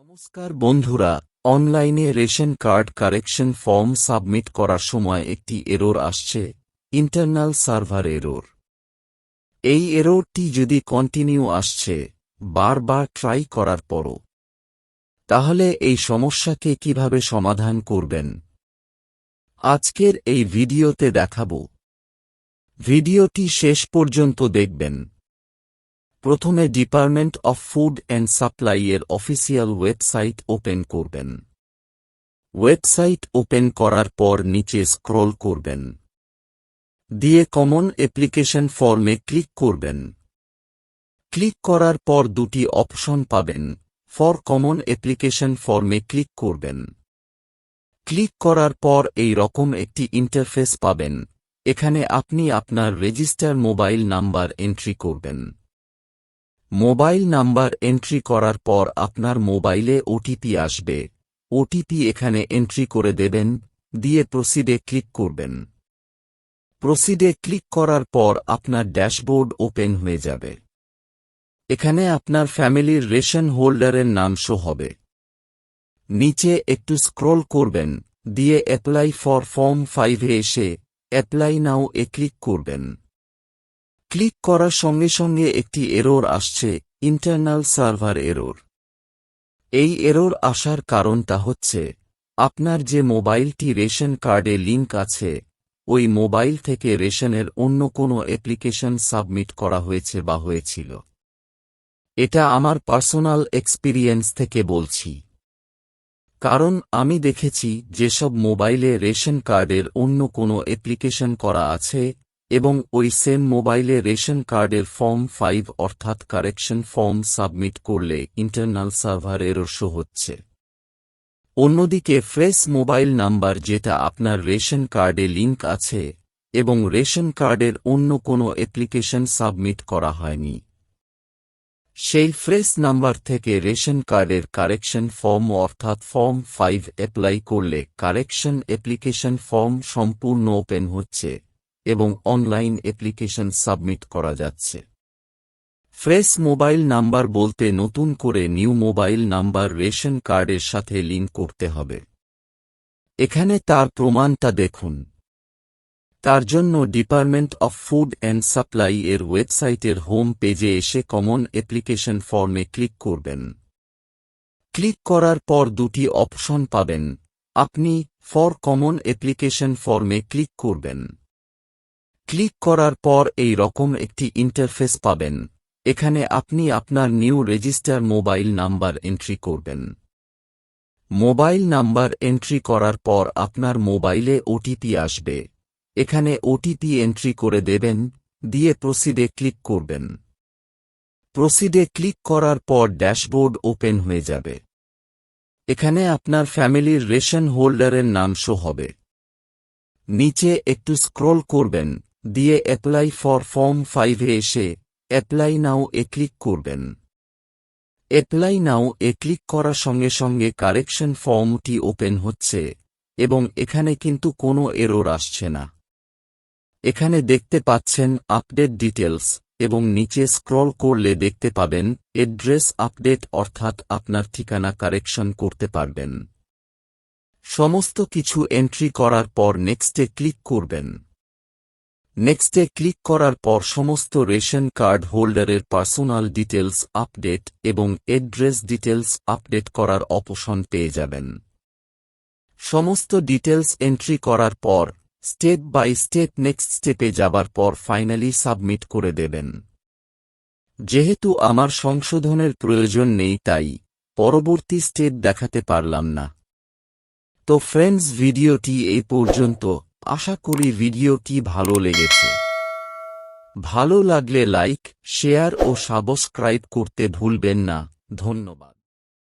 নমস্কার বন্ধুরা, অনলাইনে ration card correction form submit করার সময় একটি এরর আসছে, ইন্টারনাল সার্ভার এরর। এই এররটি যদি কন্টিনিউ আসছে, বারবার ট্রাই করার পরও, তাহলে এই সমস্যাকে কিভাবে সমাধান করবেন আজকের এই ভিডিওতে দেখাবো। ভিডিওটি শেষ পর্যন্ত দেখবেন। প্রথমে department of food and supply এর অফিসিয়াল ওয়েবসাইট ওপেন করবেন। ওয়েবসাইট ওপেন করার পর নিচে স্ক্রল করবেন, দিয়ে কমন অ্যাপ্লিকেশন ফর্মে ক্লিক করবেন। ক্লিক করার পর দুটি অপশন পাবেন, ফর কমন অ্যাপ্লিকেশন ফর্মে ক্লিক করবেন। ক্লিক করার পর এই রকম একটি ইন্টারফেস পাবেন। এখানে আপনি আপনার রেজিস্টার মোবাইল নাম্বার এন্ট্রি করবেন। মোবাইল নাম্বার এন্ট্রি করার পর আপনার মোবাইলে ওটিপি আসবে। ওটিপি এখানে এন্ট্রি করে দেবেন, দিয়ে প্রসিডে ক্লিক করবেন। প্রসিডে ক্লিক করার পর আপনার ড্যাশবোর্ড ওপেন হয়ে যাবে। এখানে আপনার ফ্যামিলির রেশন হোল্ডারের নাম শো হবে। নিচে একটু স্ক্রল করবেন, দিয়ে অ্যাপ্লাই ফর ফর্ম 5 এ এসে অ্যাপ্লাই নাও এ ক্লিক করবেন। ক্লিক করার সঙ্গে সঙ্গে একটি এরর আসছে, ইন্টারনাল সার্ভার এরর। এই এরর আসার কারণটা হচ্ছে, আপনার যে মোবাইলটি রেশন কার্ডে লিংক আছে, ওই মোবাইল থেকে রেশনের অন্য কোনো অ্যাপ্লিকেশন সাবমিট করা হয়েছে বা হয়েছিল। এটা আমার পার্সোনাল এক্সপিরিয়েন্স থেকে বলছি। কারণ আমি দেখেছি যেসব মোবাইলে রেশন কার্ডের অন্য কোনো অ্যাপ্লিকেশন করা আছে, এবং ওই সেম মোবাইলে রেশন কার্ডের ফর্ম 5 অর্থাৎ কারেকশন ফর্ম সাবমিট করলে ইন্টারনাল সার্ভার এরর শো হচ্ছে। অন্যদিকে ফ্রেশ মোবাইল নাম্বার যেটা আপনার রেশন কার্ডে লিংক আছে, এবং রেশন কার্ডের অন্য কোনো অ্যাপ্লিকেশন সাবমিট করা হয়নি, সেই ফ্রেশ নাম্বার থেকে রেশন কার্ডের কারেকশন ফর্ম অর্থাৎ ফর্ম 5 অ্যাপ্লাই করলে কারেকশন অ্যাপ্লিকেশন ফর্ম সম্পূর্ণ ওপেন হচ্ছে এবং অনলাইন অ্যাপ্লিকেশন সাবমিট করা যাচ্ছে। ফ্রেশ মোবাইল নাম্বার বলতে নতুন করে নিউ মোবাইল নাম্বার রেশন কার্ডের সাথে লিংক করতে হবে। এখানে তার প্রমাণটা দেখুন। তার জন্য department of food and supply এর ওয়েবসাইটের হোম পেজে এসে কমন অ্যাপ্লিকেশন ফর্মে ক্লিক করবেন। ক্লিক করার পর দুটি অপশন পাবেন, আপনি ফর কমন অ্যাপ্লিকেশন ফর্মে ক্লিক করবেন। ক্লিক করার পর এই রকম একটি ইন্টারফেস পাবেন। এখানে আপনি আপনার new register mobile number entry করবেন। মোবাইল নাম্বার এন্ট্রি করার পর আপনার মোবাইলে ওটিপি আসবে। এখানে ওটিপি এন্ট্রি করে দেবেন, দিয়ে প্রসিডে ক্লিক করবেন। প্রসিডে ক্লিক করার পর ড্যাশবোর্ড ওপেন হয়ে যাবে। এখানে আপনার ফ্যামিলির রেশন হোল্ডারের নাম শো হবে। নিচে একটু স্ক্রল করবেন, দিয়ে অ্যাপ্লাই ফর ফর্ম 5 এ এসে অ্যাপ্লাই নাও এ ক্লিক করবেন। অ্যাপ্লাই নাও এ ক্লিক করার সঙ্গে সঙ্গে কারেকশন ফর্মটি ওপেন হচ্ছে, এবং এখানে কিন্তু কোনো এরর আসছে না। এখানে দেখতে পাচ্ছেন আপডেট ডিটেলস, এবং নিচে স্ক্রল করলে দেখতে পাবেন অ্যাড্রেস আপডেট অর্থাৎ আপনার ঠিকানা কারেকশন করতে পারবেন। সমস্ত কিছু এন্ট্রি করার পর নেক্সটে ক্লিক করবেন। নেক্সটে ক্লিক করার পর সমস্ত রেশন কার্ড হোল্ডারের পার্সোনাল ডিটেলস আপডেট এবং অ্যাড্রেস ডিটেলস আপডেট করার অপশন পেয়ে যাবেন। সমস্ত ডিটেলস এন্ট্রি করার পর স্টেপ বাই স্টেপ নেক্সট স্টেপে যাবার পর ফাইনালি সাবমিট করে দেবেন। যেহেতু আমার সংশোধনের প্রয়োজন নেই, তাই পরবর্তী স্টেপ দেখাতে পারলাম না। তো ফ্রেন্ডস, ভিডিওটি এই পর্যন্ত। আশা করি ভিডিওটি ভালো লেগেছে। ভালো লাগলে লাইক, শেয়ার ও সাবস্ক্রাইব করতে ভুলবেন না। ধন্যবাদ।